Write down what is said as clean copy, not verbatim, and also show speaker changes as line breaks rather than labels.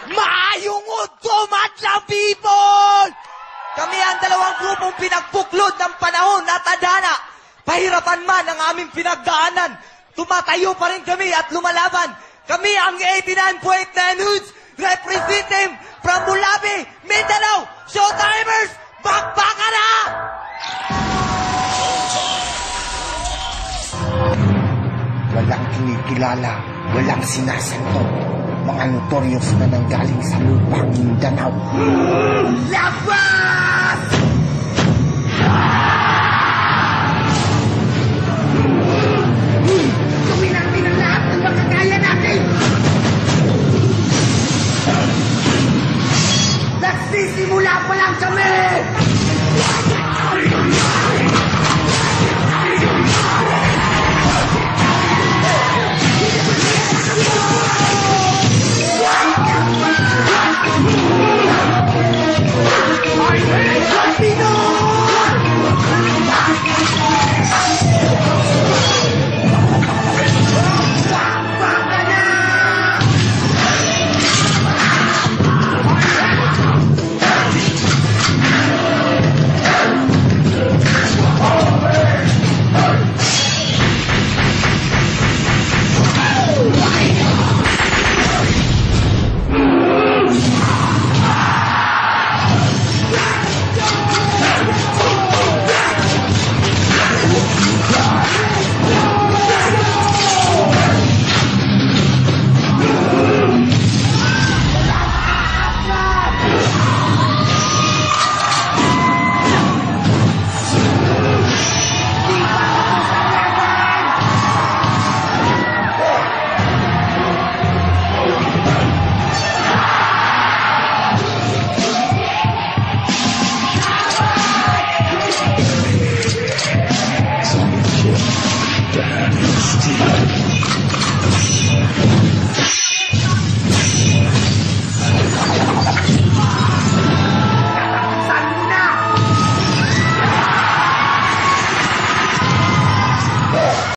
Maayong udto, madlang people! Kami ang dalawang grupong pinagbuklod ng panahon at adhana. Pahirapan man ang aming pinagdaanan, tumatayo pa rin kami at lumalaban. Kami ang 89.9 Hoods, representing from Mulabi, Mindanao, Showtimers, bakbaka na!
Walang kinikilala, walang sinasanto. Mga notorious na nanggaling sa lupang Mindanao. Labas! Gawin natin ang lahat ng makakaya natin! Nagsisimula pa lang kami!